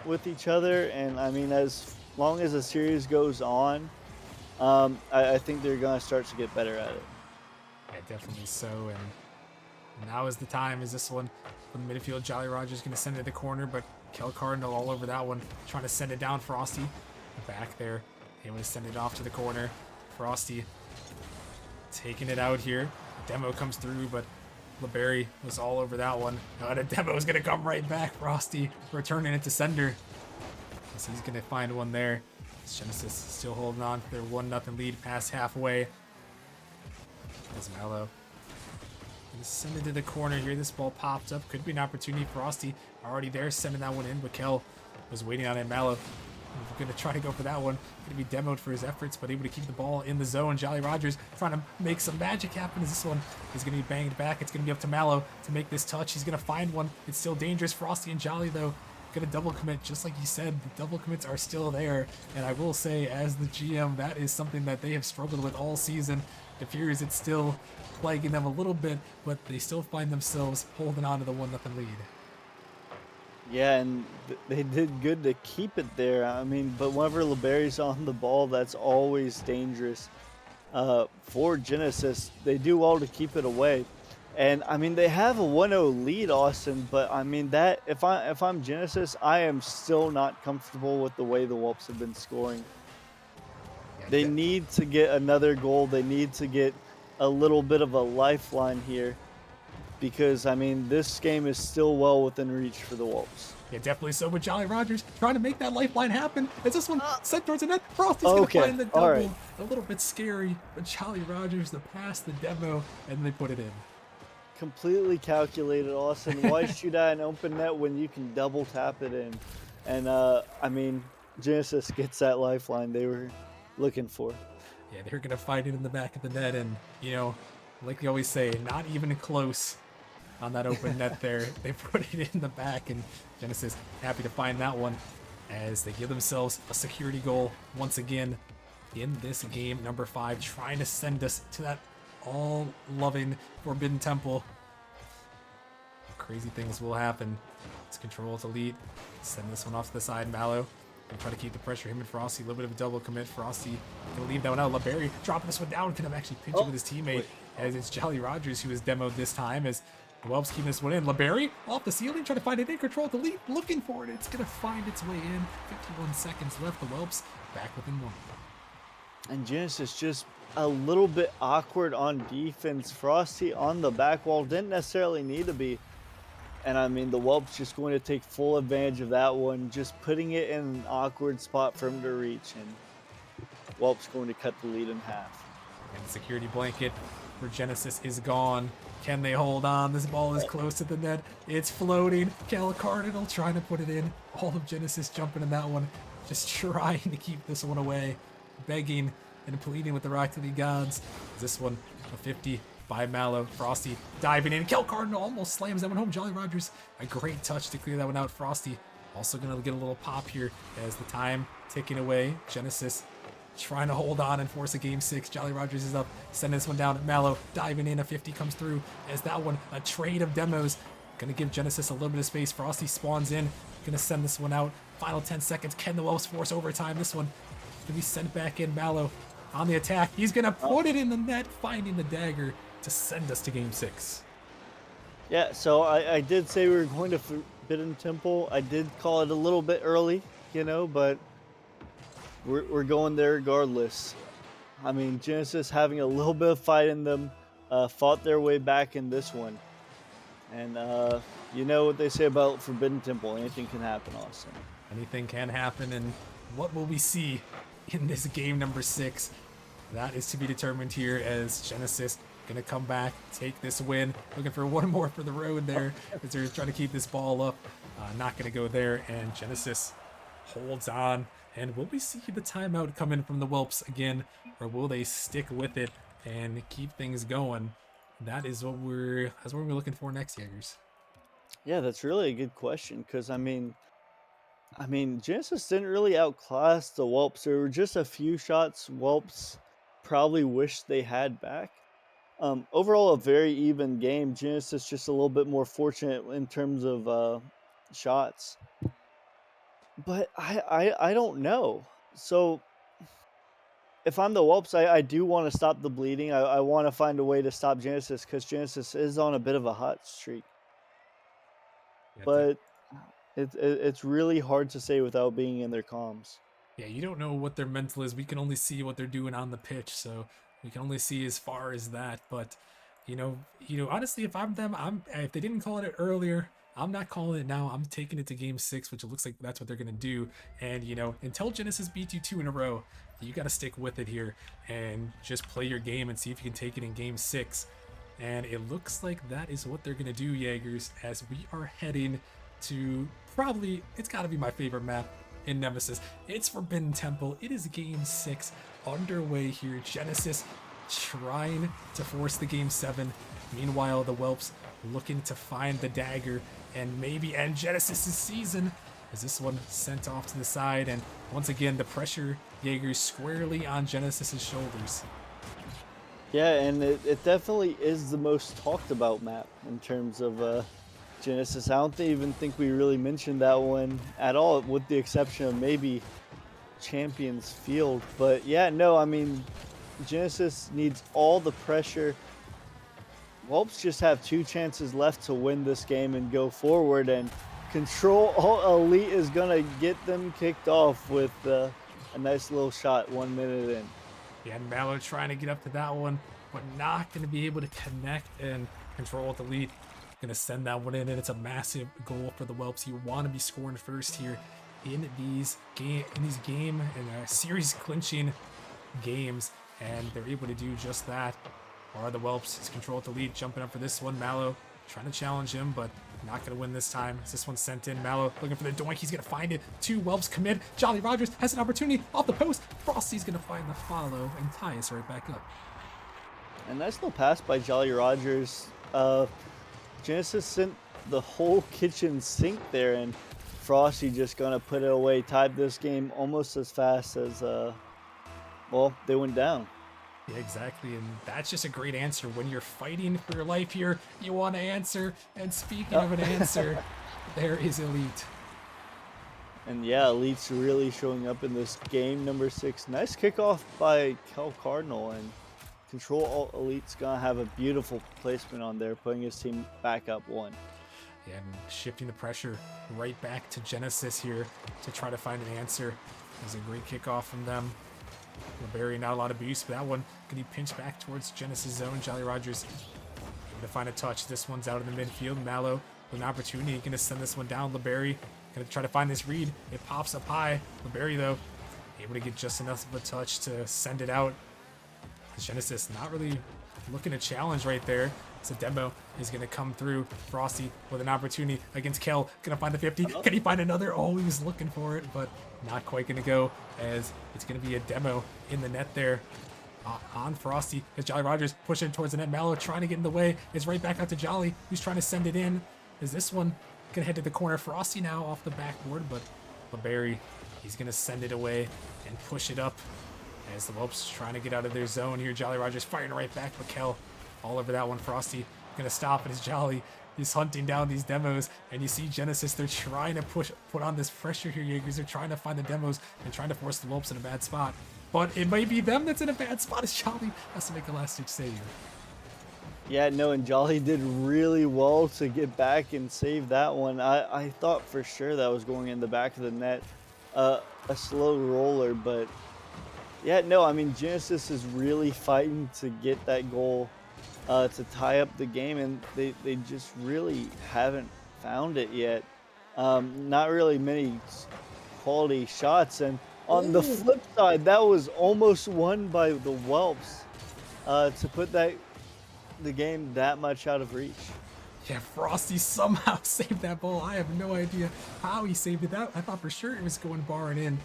with each other. And, I mean, as long as the series goes on, I think they're going to start to get better at it. Yeah, definitely so. And now is the time. Is this one from the midfield? Jolly Roger's going to send it to the corner, but Kel Cardinal all over that one, trying to send it down. Frosty back there, able to send it off to the corner. Frosty taking it out here. Demo comes through, but LeBerry was all over that one. The Demo is going to come right back. Frosty returning it to sender. So he's going to find one there. Genesis still holding on to their 1-0 lead past halfway. As Mallow gonna send it to the corner here. This ball popped up. Could be an opportunity. Frosty already there, sending that one in. But Kel was waiting on it. Mallow gonna try to go for that one. Gonna be demoed for his efforts, but able to keep the ball in the zone. Jolly Rogers trying to make some magic happen as this one is gonna be banged back. It's gonna be up to Mallow to make this touch. He's gonna find one. It's still dangerous. Frosty and Jolly though gonna double commit, just like you said. The double commits are still there, and I will say, as the GM, that is something that they have struggled with all season. It appears it's still plaguing them a little bit, but they still find themselves holding on to the 1-0 lead. Yeah, and they did good to keep it there. I mean, but whenever LeBerry's on the ball, that's always dangerous. For Genesis, they do well to keep it away. And I mean, they have a 1-0 lead, Austin, but I mean that if I'm Genesis, I am still not comfortable with the way the Whelps have been scoring. They need to get another goal. They need to get a little bit of a lifeline here, because I mean, this game is still well within reach for the Whelps. Yeah, definitely so. But Jolly Rogers trying to make that lifeline happen. Is this one sent towards the net? Frosty's gonna find the double. All right. A little bit scary, but Jolly Rogers the pass, the demo, and they put it in. Completely calculated, Austin. Why shoot at an open net when you can double tap it in? And I mean, Genesis gets that lifeline they were looking for. Yeah, they're gonna find it in the back of the net, and you know, like they always say, not even close on that open net there. They put it in the back, and Genesis happy to find that one as they give themselves a security goal once again in this game number 5, trying to send us to that all-loving Forbidden Temple. Crazy things will happen. It's control to lead. Send this one off to the side. Mallow gonna try to keep the pressure. Him and Frosty, a little bit of a double commit. Frosty gonna leave that one out. LeBerry dropping this one down. Could have actually pinched it with his teammate, as it's Jolly Rogers who was demoed this time, as Whelps keeping this one in. LeBerry off the ceiling, trying to find it in control to lead, looking for it. It's gonna find its way in. 51 seconds left. The Whelps back within 1. And Genesis just a little bit awkward on defense. Frosty on the back wall didn't necessarily need to be. And I mean, the Whelps just going to take full advantage of that one, just putting it in an awkward spot for him to reach. And Whelps going to cut the lead in half. And the security blanket for Genesis is gone. Can they hold on? This ball is close to the net. It's floating. Cal Cardinal trying to put it in. All of Genesis jumping in that one. Just trying to keep this one away. Begging and pleading with the Rocket League gods. This one, a 50 by Mallow. Frosty diving in. Kel Cardinal almost slams that one home. Jolly Rogers, a great touch to clear that one out. Frosty also going to get a little pop here as the time ticking away. Genesis trying to hold on and force a game 6. Jolly Rogers is up, sending this one down. Mallow diving in. A 50 comes through as that one, a trade of demos. Going to give Genesis a little bit of space. Frosty spawns in. Going to send this one out. Final 10 seconds. Can the Whelps force overtime? This one going to be sent back in. Mallow on the attack. He's going to put it in the net, finding the dagger to send us to game 6. Yeah, so I did say we were going to Forbidden Temple. I did call it a little bit early, you know, but we're going there regardless. I mean, Genesis having a little bit of fight in them, fought their way back in this one. And you know what they say about Forbidden Temple, anything can happen, Austin. Anything can happen, and what will we see in this game number 6? That is to be determined here, as Genesis gonna come back, take this win, looking for one more for the road there, as they're trying to keep this ball up. Not gonna go there, and Genesis holds on. And will we see the timeout come in from the Whelps again, or will they stick with it and keep things going? That's what we're looking for next, Jaegers. Yeah, that's really a good question, because I mean, Genesis didn't really outclass the Whelps. There were just a few shots Whelps probably wish they had back. Overall, a very even game. Genesis just a little bit more fortunate in terms of shots. But I don't know. So if I'm the Whelps, I do want to stop the bleeding. I want to find a way to stop Genesis, because Genesis is on a bit of a hot streak. But it's really hard to say without being in their comms. Yeah, you don't know what their mental is. We can only see what they're doing on the pitch, so we can only see as far as that. But honestly, if I'm them, if they didn't call it earlier, I'm not calling it now. I'm taking it to game 6, which it looks like that's what they're going to do. And, you know, until Genesis beats you 2 in a row, you got to stick with it here and just play your game and see if you can take it in game 6. And it looks like that is what they're going to do, Jaegers, as we are heading to probably, it's got to be my favorite map in Nemesis. It's Forbidden Temple. It is game 6 underway here. Genesis trying to force the game 7. Meanwhile, the Whelps looking to find the dagger and maybe end Genesis' season, as this one sent off to the side. And once again, the pressure, Jaegers, squarely on Genesis' shoulders. Yeah, and it definitely is the most talked about map in terms of Genesis. I don't even think we really mentioned that one at all, with the exception of maybe Champions Field. But yeah, no, I mean, Genesis needs all the pressure. Whelps just have 2 chances left to win this game and go forward, and Control Elite is gonna get them kicked off with a nice little shot 1 minute in. Yeah, and Mallow trying to get up to that one, but not going to be able to connect, and Control with the lead. Going to send that one in, and it's a massive goal for the Whelps. You want to be scoring first here in these game and series clinching games, and they're able to do just that. Are the Whelps? It's Control with the lead, jumping up for this one. Mallow trying to challenge him, but not going to win this time. As this one's sent in, Mallow looking for the doink. He's going to find it. 2 Whelps commit. Jolly Rogers has an opportunity off the post. Frosty's going to find the follow and tie us right back up. A nice little pass by Jolly Rogers. Genesis sent the whole kitchen sink there, and Frosty just going to put it away. Tied this game almost as fast as, well, they went down. Yeah, exactly, and that's just a great answer. When you're fighting for your life here, you want to answer. And speaking of an answer, there is Elite. And yeah, Elite's really showing up in this game number 6. Nice kickoff by Kel Cardinal, and Control Elite's gonna have a beautiful placement on there, putting his team back up 1. Yeah, and shifting the pressure right back to Genesis here to try to find an answer. It was a great kickoff from them. LeBerry, not a lot of boost, but that one can be pinched back towards Genesis zone. Jolly Rogers able to find a touch. This one's out in the midfield. Mallow with an opportunity, going to send this one down. LeBerry going to try to find this read. It pops up high. LeBerry, though, able to get just enough of a touch to send it out. Genesis not really looking to challenge right there. So Demo is going to come through. Frosty with an opportunity against Kel. Going to find the 50. Can he find another? Oh, he was looking for it, but not quite going to go, as it's going to be a Demo in the net there on Frosty. As Jolly Rogers pushing towards the net. Mallow trying to get in the way. It's right back out to Jolly, who's trying to send it in. Is this one going to head to the corner? Frosty now off the backboard, but LeBerry, he's going to send it away and push it up, as the Whelps trying to get out of their zone here. Jolly Rogers firing right back, but Kel all over that one. Frosty gonna stop, and his Jolly is hunting down these demos, and you see Genesis, they're trying to put on this pressure here, Jaegers. They're trying to find the demos and trying to force the Whelps in a bad spot, but it might be them that's in a bad spot, as Jolly has to make a last-ditch save. Yeah, no, and Jolly did really well to get back and save that one. I thought for sure that was going in the back of the net, a slow roller, but yeah, no, I mean, Genesis is really fighting to get that goal to tie up the game, and they just really haven't found it yet. Not really many quality shots, and on the flip side, that was almost won by the Whelps to put the game that much out of reach. Yeah, Frosty somehow saved that ball. I have no idea how he saved it. I thought for sure it was going bar and in,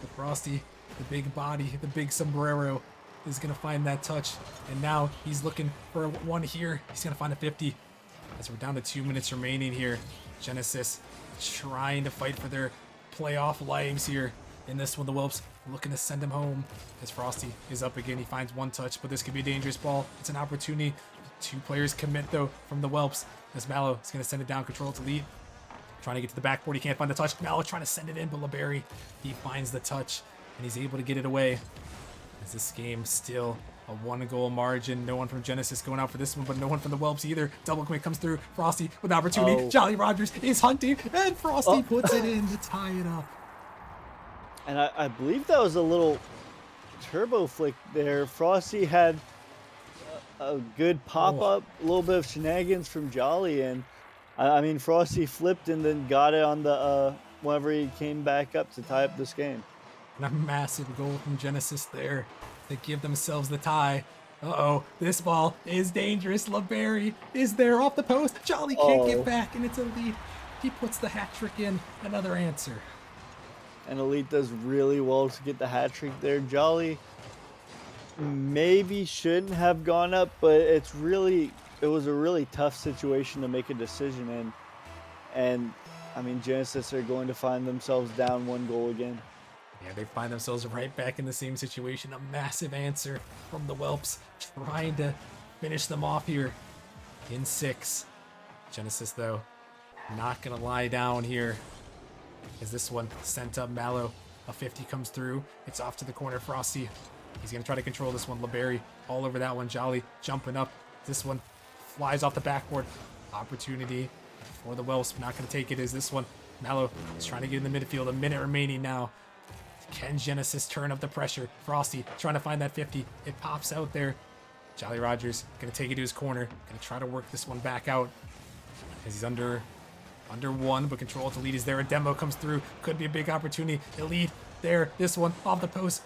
but Frosty, the big body, the big sombrero, is going to find that touch. And now he's looking for one here. He's going to find a 50. As we're down to 2 minutes remaining here. Genesis trying to fight for their playoff lives here. In this one, the Whelps looking to send him home. As Frosty is up again, he finds one touch, but this could be a dangerous ball. It's an opportunity. 2 players commit, though, from the Whelps. As Mallow is going to send it down, control to lead. Trying to get to the backboard, he can't find the touch. Mallow trying to send it in, but LeBerry, he finds the touch, and he's able to get it away. As this game still a 1-goal margin. No one from Genesis going out for this one, but no one from the Whelps either. Double quick comes through. Frosty with opportunity. Jolly Rogers is hunting, and Frosty puts it in to tie it up. And I believe that was a little turbo flick there. Frosty had a good pop-up, a little bit of shenanigans from Jolly, and I mean, Frosty flipped and then got it on the whenever he came back up to tie up this game. And a massive goal from Genesis there to give themselves the tie. Uh-oh, this ball is dangerous. LeBerry is there off the post. Jolly can't get Oh, back, and it's a lead. He puts the hat trick in. Another answer. and Elite does really well to get the hat trick there. Jolly maybe shouldn't have gone up, but it was a really tough situation to make a decision in. And I mean, Genesis are going to find themselves down 1 goal again. Yeah, they find themselves right back in the same situation. A massive answer from the Whelps, trying to finish them off here in 6. Genesis, though, not going to lie down here. As this one sent up Mallow. A 50 comes through. It's off to the corner. Frosty. He's going to try to control this one. LeBerry all over that one. Jolly jumping up. This one flies off the backboard. Opportunity for the Whelps. Not going to take it is this one. Mallow is trying to get in the midfield. A minute remaining now. Can Genesis turn up the pressure? Frosty trying to find that 50. It pops out there. Jolly Rogers going to take it to his corner. Going to try to work this one back out. As he's under 1, but control to lead is there. A demo comes through. Could be a big opportunity. Elite there. This one off the post.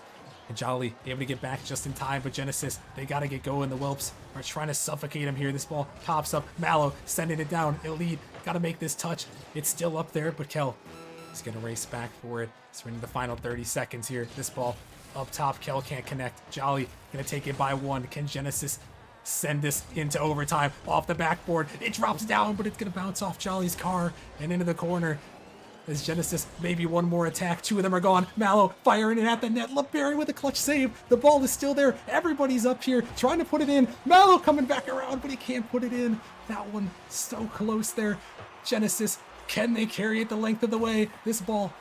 And Jolly able to get back just in time, but Genesis, they got to get going. The Whelps are trying to suffocate him here. This ball pops up. Mallow sending it down. Elite got to make this touch. It's still up there, but Kel is going to race back for it. So we're in the final 30 seconds here. This ball up top. Kel can't connect. Jolly going to take it by 1. Can Genesis send this into overtime off the backboard? It drops down, but it's going to bounce off Jolly's car and into the corner. As Genesis, maybe one more attack. 2 of them are gone. Mallow firing it at the net. LeBerry with a clutch save. The ball is still there. Everybody's up here trying to put it in. Mallow coming back around, but he can't put it in. That one so close there. Genesis, can they carry it the length of the way? This ball,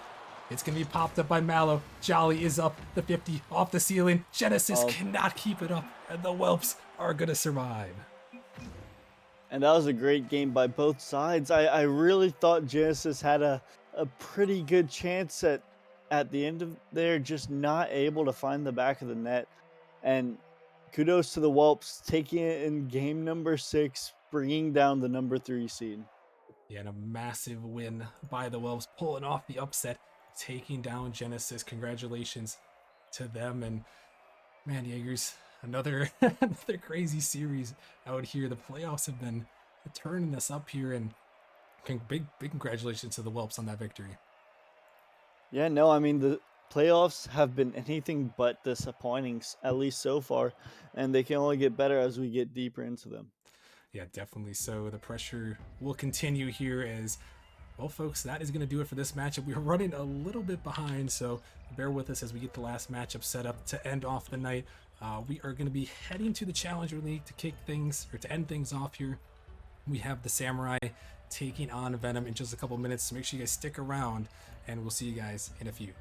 it's going to be popped up by Mallow. Jolly is up the 50 off the ceiling. Genesis cannot keep it up, and the Whelps are going to survive. And that was a great game by both sides. I really thought Genesis had a pretty good chance at the end of there, just not able to find the back of the net. And kudos to the Whelps taking it in game number 6, bringing down the number 3 seed. Yeah, and a massive win by the Whelps, pulling off the upset, taking down Genesis. Congratulations to them. And man, Jaegers, another another crazy series out here. The playoffs have been turning us up here, and big congratulations to the Whelps on that victory. Yeah, no, I mean, the playoffs have been anything but disappointing, at least so far, and they can only get better as we get deeper into them. Yeah, definitely. So the pressure will continue here as well, folks. That is going to do it for this matchup. We are running a little bit behind, so bear with us as we get the last matchup set up to end off the night. We are going to be heading to the Challenger League to kick things, or to end things off here. We have the Samurai taking on Venom in just a couple minutes, so make sure you guys stick around, and we'll see you guys in a few.